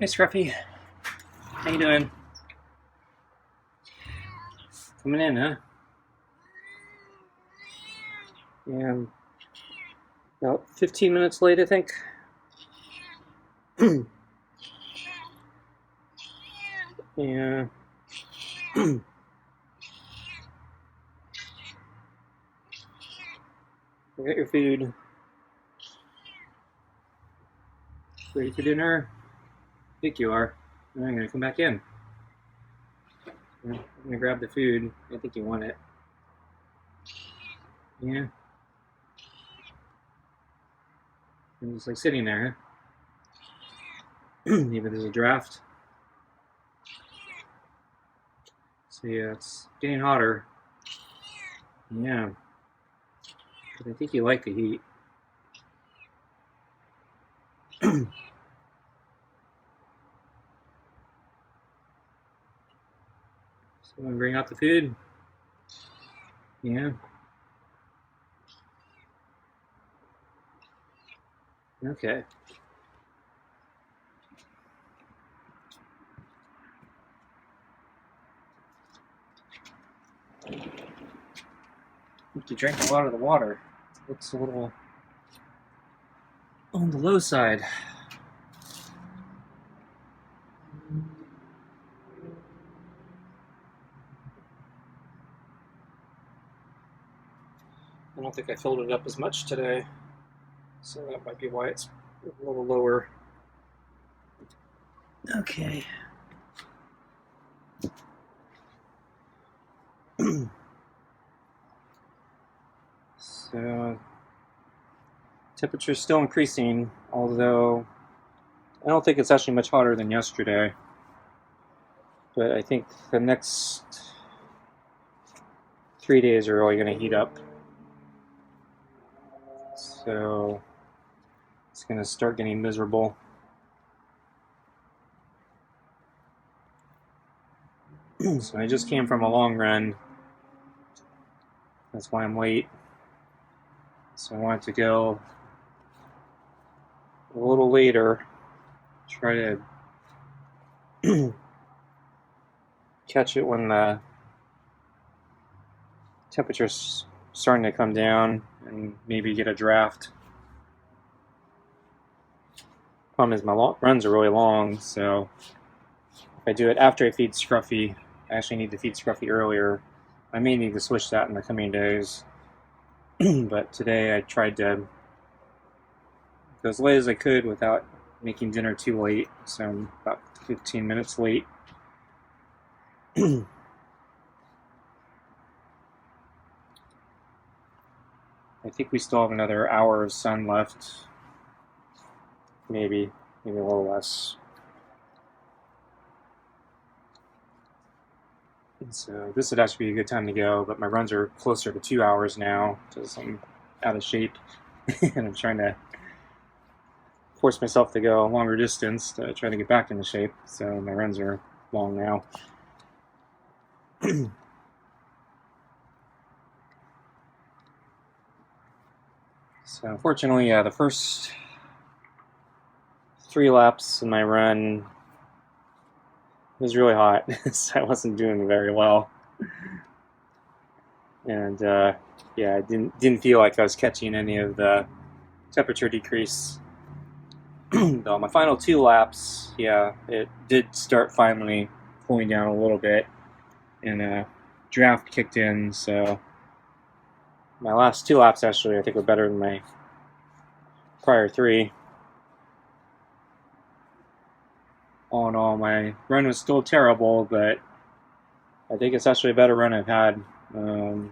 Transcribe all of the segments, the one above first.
Hey Scruffy, how you doing? Coming in, huh? Yeah, I'm about 15 minutes late, I think. Yeah. I got your food. Ready for dinner? I think you are. I'm gonna come back in. Yeah, I'm gonna grab the food. I think you want it. Yeah. I'm just like sitting there, huh? Even there's a draft. So yeah, it's getting hotter. Yeah. But I think you like the heat. Someone bring out the food? Yeah. Okay. You drank a lot of the water. It looks a little on the low side. I don't think I filled it up as much today, so that might be why it's a little lower. Okay. So, temperature's still increasing, although I don't think it's actually much hotter than yesterday. But I think the next 3 days are really going to heat up. So, it's going to start getting miserable. So, I just came from a long run. That's why I'm late. So, I wanted to go a little later, try to catch it when the temperature's starting to come down and maybe get a draft. Problem is my runs are really long, so if I do it after I feed Scruffy, I actually need to feed Scruffy earlier. I may need to switch that in the coming days. But today I tried to go as late as I could without making dinner too late, so I'm about 15 minutes late. I think we still have another hour of sun left. Maybe a little less. And so this would actually be a good time to go, but my runs are closer to 2 hours now because I'm out of shape and I'm trying to force myself to go a longer distance to try to get back into shape. So my runs are long now. So unfortunately, the first 3 laps in my run was really hot, so I wasn't doing very well. And yeah, I didn't feel like I was catching any of the temperature decrease. Though my final 2 laps, yeah, it did start finally cooling down a little bit, and a draft kicked in. So my last 2 laps actually, I think, were better than my prior 3. All in all, my run was still terrible, but I think it's actually a better run I've had than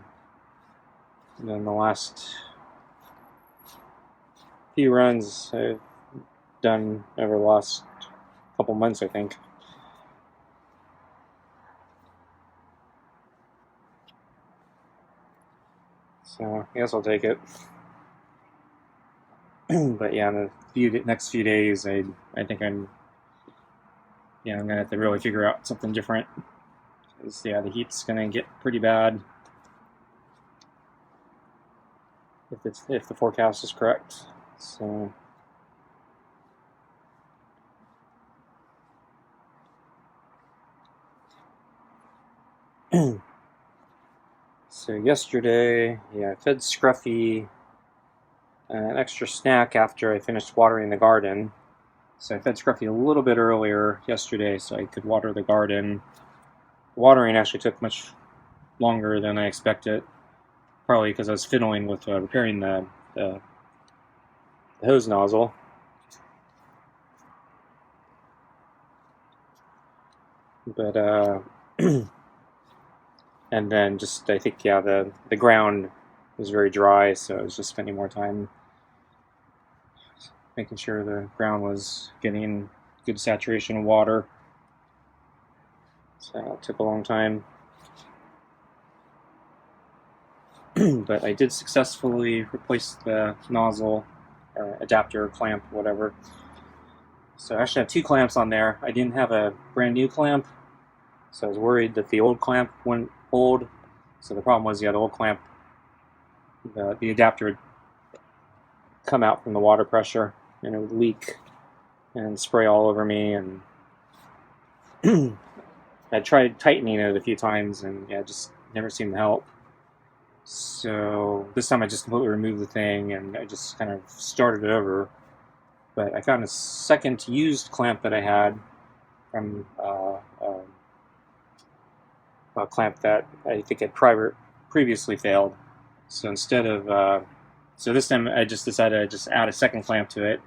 the last few runs I've done over the last couple months, I think. So I guess I'll take it. But yeah, in the next few days, I think I'm gonna have to really figure out something different. Because yeah, the heat's gonna get pretty bad if the forecast is correct. So So yesterday, yeah, I fed Scruffy an extra snack after I finished watering the garden. So I fed Scruffy a little bit earlier yesterday so I could water the garden. Watering actually took much longer than I expected, probably because I was fiddling with repairing the hose nozzle. But and then just I think yeah the ground was very dry, so I was just spending more time making sure the ground was getting good saturation of water. So it took a long time. But I did successfully replace the nozzle, adapter, clamp, whatever. So I actually have two clamps on there. I didn't have a brand new clamp, so I was worried that the old clamp went old. So the problem was, yeah, the old clamp, the adapter would come out from the water pressure and it would leak and spray all over me. And I tried tightening it a few times, and yeah, it just never seemed to help. So this time I just completely removed the thing and I just kind of started it over. But I found a second used clamp that I had from a clamp that I think had previously failed. So instead of so this time I just decided to just add a second clamp to it,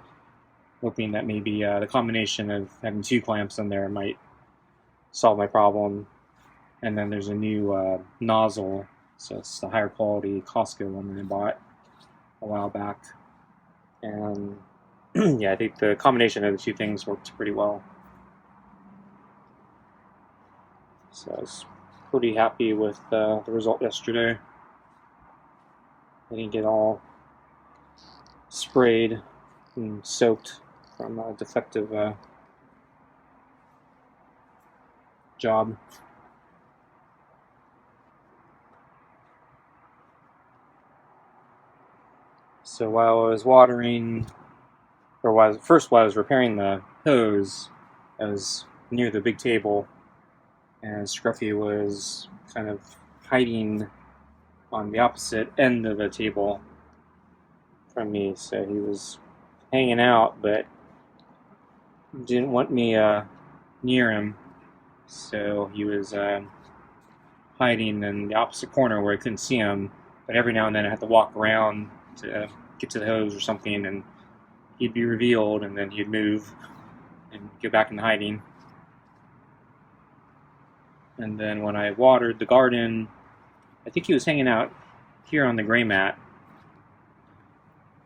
hoping that maybe the combination of having two clamps in there might solve my problem. And then there's a new nozzle, so it's the higher quality Costco one that I bought a while back. And yeah, I think the combination of the two things worked pretty well. So I was pretty happy with the result yesterday. I didn't get all sprayed and soaked from a defective job. So while I was watering, or while I was repairing the hose, I was near the big table, and Scruffy was kind of hiding on the opposite end of the table from me. So he was hanging out, but didn't want me near him. So he was hiding in the opposite corner where I couldn't see him. But every now and then I had to walk around to get to the hose or something, and he'd be revealed, and then he'd move and get back in hiding. And then when I watered the garden, I think he was hanging out here on the gray mat.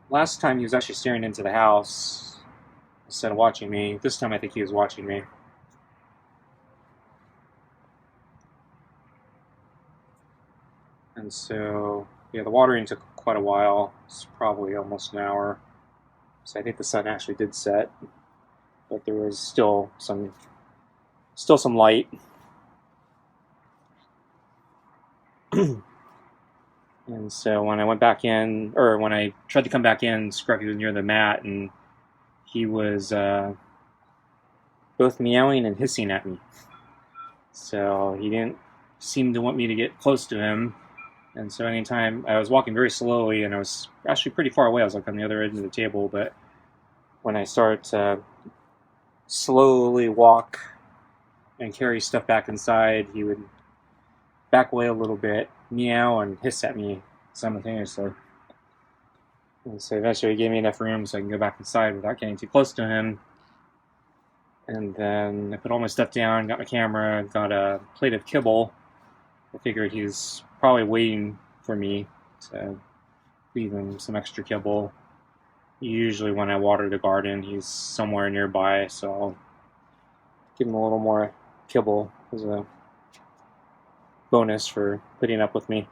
Last time he was actually staring into the house instead of watching me. This time I think he was watching me. And so, yeah, the watering took quite a while. It's probably almost an hour. So I think the sun actually did set, but there was still some light. And so when I went back in, or when I tried to come back in, Scruffy was near the mat, and he was both meowing and hissing at me. So he didn't seem to want me to get close to him. And so anytime I was walking very slowly, and I was actually pretty far away, I was like on the other end of the table, but when I started to slowly walk and carry stuff back inside, he would back away a little bit, meow, and hiss at me simultaneously. And so eventually he gave me enough room so I can go back inside without getting too close to him. And then I put all my stuff down, got my camera, got a plate of kibble. I figured he was probably waiting for me to leave him some extra kibble. Usually when I water the garden, he's somewhere nearby, so I'll give him a little more kibble as a bonus for putting up with me.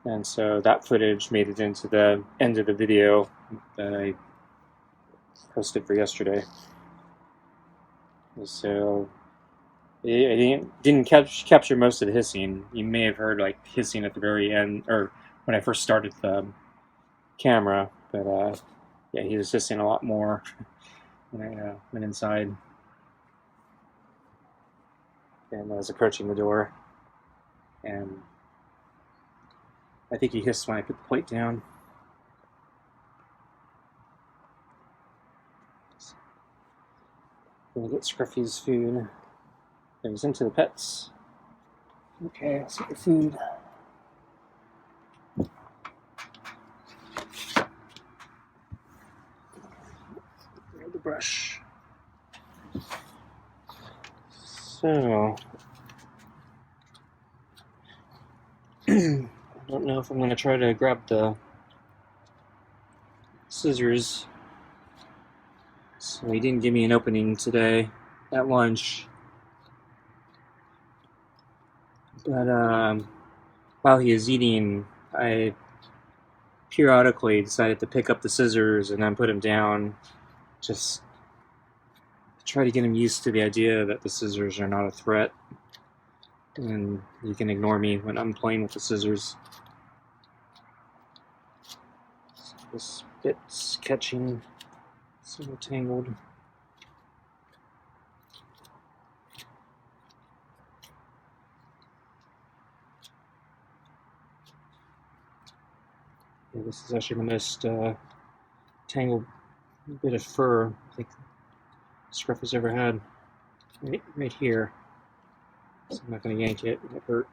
And so that footage made it into the end of the video that I posted for yesterday. So I didn't capture most of the hissing. You may have heard like hissing at the very end, or when I first started the camera, but yeah, he was hissing a lot more when I went inside. and I was approaching the door, and I think he hissed when I put the plate down. Gonna get Scruffy's food. He's into the pets. Okay, let's get the food. Grab the brush. So, I don't know if I'm going to try to grab the scissors. So he didn't give me an opening today at lunch. But while he was eating, I periodically decided to pick up the scissors and then put them down, just to try to get him used to the idea that the scissors are not a threat, and you can ignore me when I'm playing with the scissors. So this bit's catching, so tangled. Yeah, this is actually the most tangled bit of fur I think Scruffy's ever had. Right here. So I'm not going to yank it, it hurt.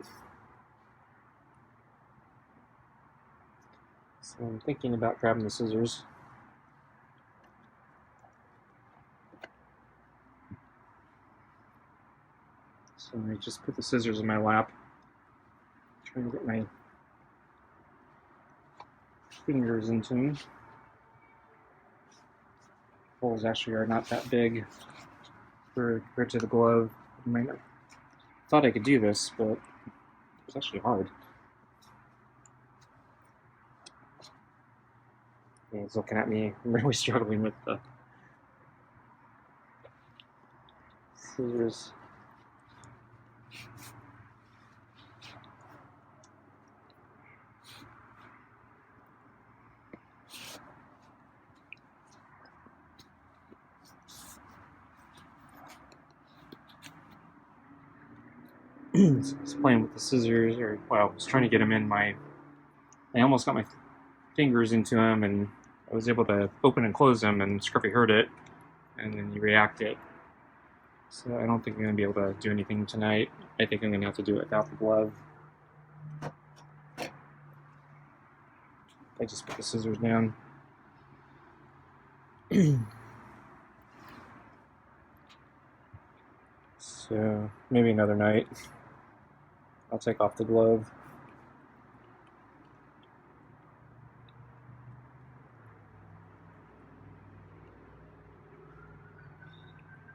So I'm thinking about grabbing the scissors. So I just put the scissors in my lap, trying to get my fingers into them. Holes actually are not that big compared to the glove. I thought I could do this, but it's actually hard. Yeah, he's looking at me. I'm really struggling with the scissors. So I was playing with the scissors, I was trying to get them in my. I almost got my fingers into them, and I was able to open and close them, and Scruffy heard it, and then he reacted. So I don't think I'm going to be able to do anything tonight. I think I'm going to have to do it without the glove. I just put the scissors down. So maybe another night I'll take off the glove.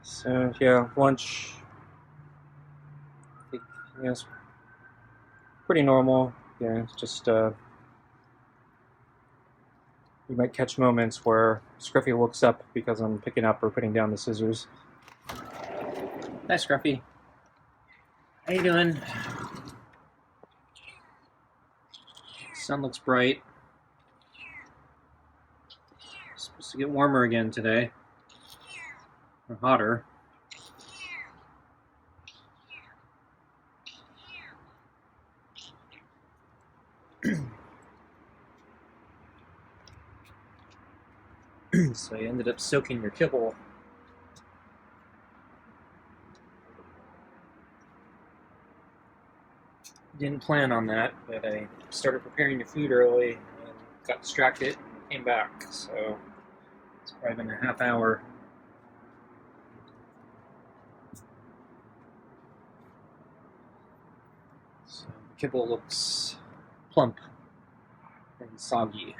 So yeah, lunch, I think, yeah, it's pretty normal. Yeah, it's just you might catch moments where Scruffy looks up because I'm picking up or putting down the scissors. Hi, Scruffy. How you doing? Sun looks bright. It's supposed to get warmer again today. Or hotter. So you ended up soaking your kibble. Didn't plan on that, but I started preparing the food early and got distracted and came back. So it's probably been a half hour. So the kibble looks plump and soggy.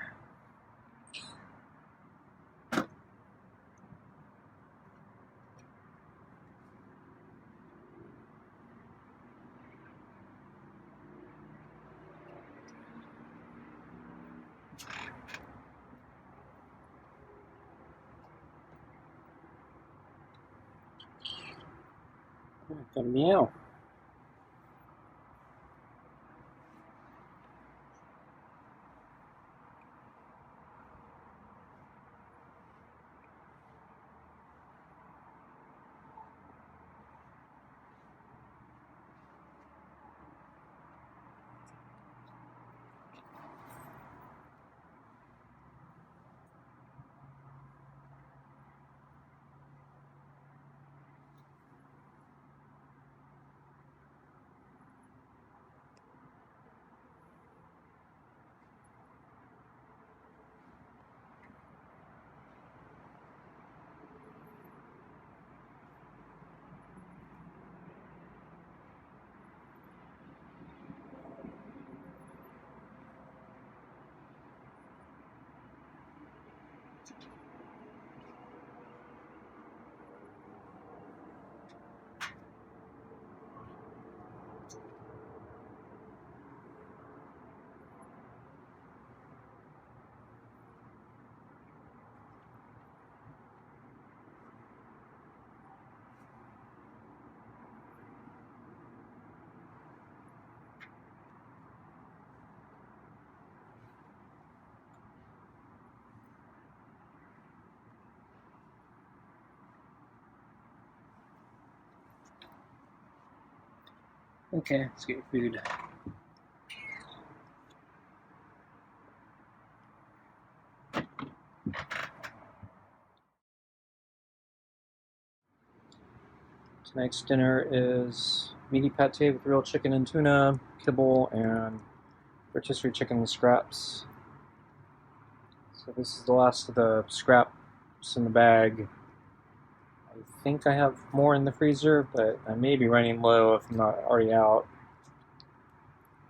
Got a meow. Okay, let's get your food. Tonight's dinner is meaty pate with grilled chicken and tuna, kibble, and rotisserie chicken scraps. So this is the last of the scraps in the bag. I think I have more in the freezer, but I may be running low if I'm not already out.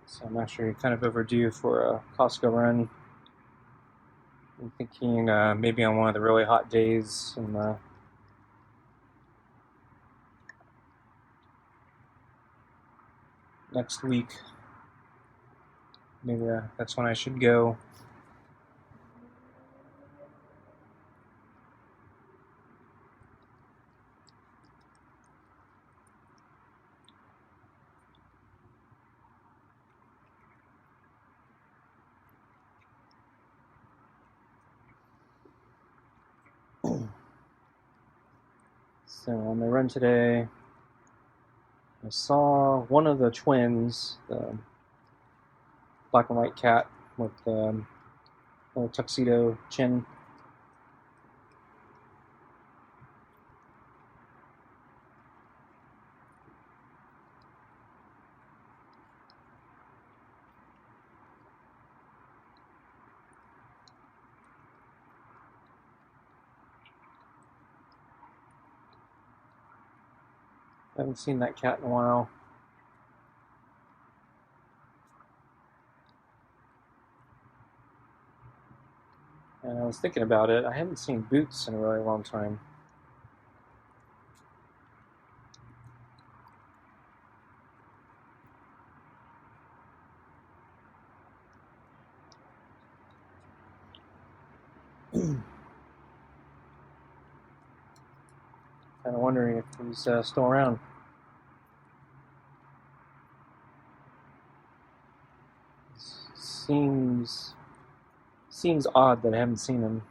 So I'm actually kind of overdue for a Costco run. I'm thinking maybe on one of the really hot days in the next week. Maybe that's when I should go. So on my run today, I saw one of the twins, the black and white cat with the little tuxedo chin. I haven't seen that cat in a while. And I was thinking about it, I haven't seen Boots in a really long time. Kind of wondering if he's still around. Seems odd that I haven't seen him.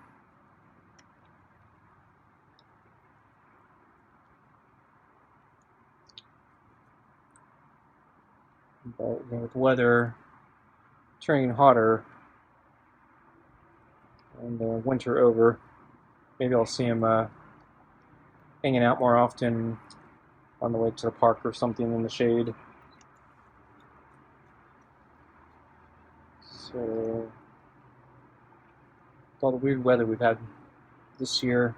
But with the weather turning hotter and the winter over, maybe I'll see him hanging out more often on the way to the park or something in the shade. So, with all the weird weather we've had this year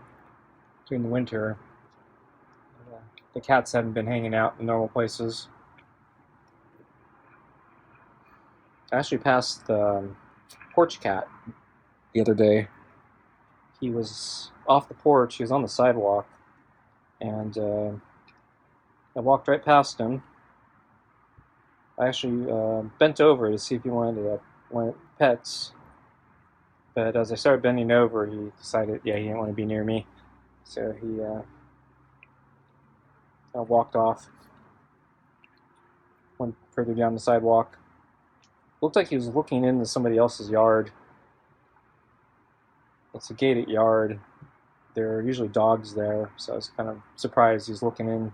during the winter, the cats haven't been hanging out in normal places. I actually passed the porch cat the other day. He was off the porch, he was on the sidewalk, and I walked right past him. I actually bent over to see if he wanted pets, but as I started bending over, he decided, yeah, he didn't want to be near me, so he walked off, went further down the sidewalk. Looked like he was looking into somebody else's yard. It's a gated yard. There are usually dogs there, so I was kind of surprised he's looking in.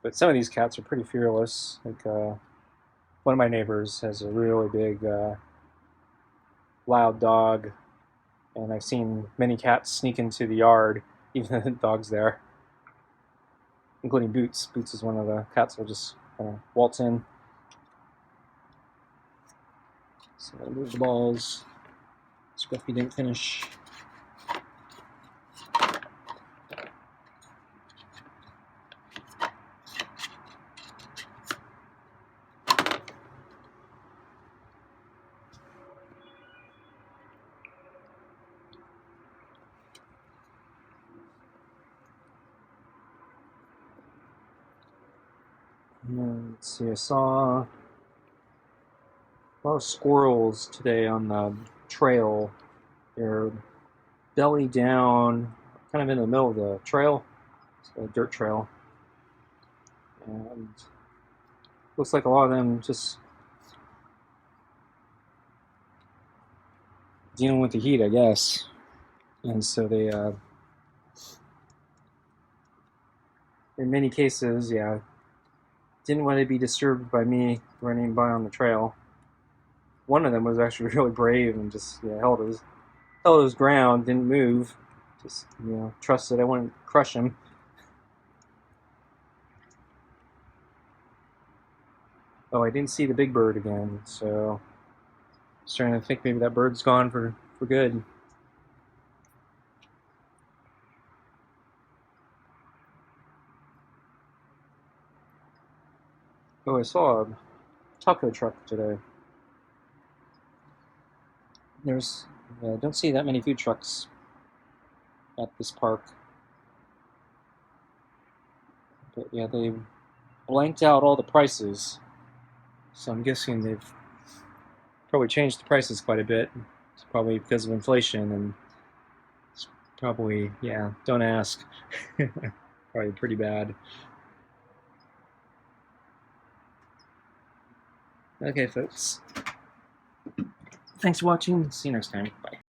But some of these cats are pretty fearless. Like one of my neighbors has a really big, loud dog, and I've seen many cats sneak into the yard, even though the dog's there, including Boots. Boots is one of the cats that will just kind of waltz in. So I move the balls. Scruffy didn't finish. Let's see, I saw a lot of squirrels today on the trail. They're belly down, kind of in the middle of the trail. It's a dirt trail. And looks like a lot of them just dealing with the heat, I guess. And so they, in many cases, yeah, didn't want to be disturbed by me running by on the trail. One of them was actually really brave and just held his ground, didn't move, just trusted I wouldn't crush him. Oh, I didn't see the big bird again, so I was starting to think maybe that bird's gone for good. Oh, I saw a taco truck today. I don't see that many food trucks at this park. But yeah, they blanked out all the prices. So I'm guessing they've probably changed the prices quite a bit. It's probably because of inflation, and it's probably, don't ask. Probably pretty bad. Okay, folks. Thanks for watching. See you next time. Bye.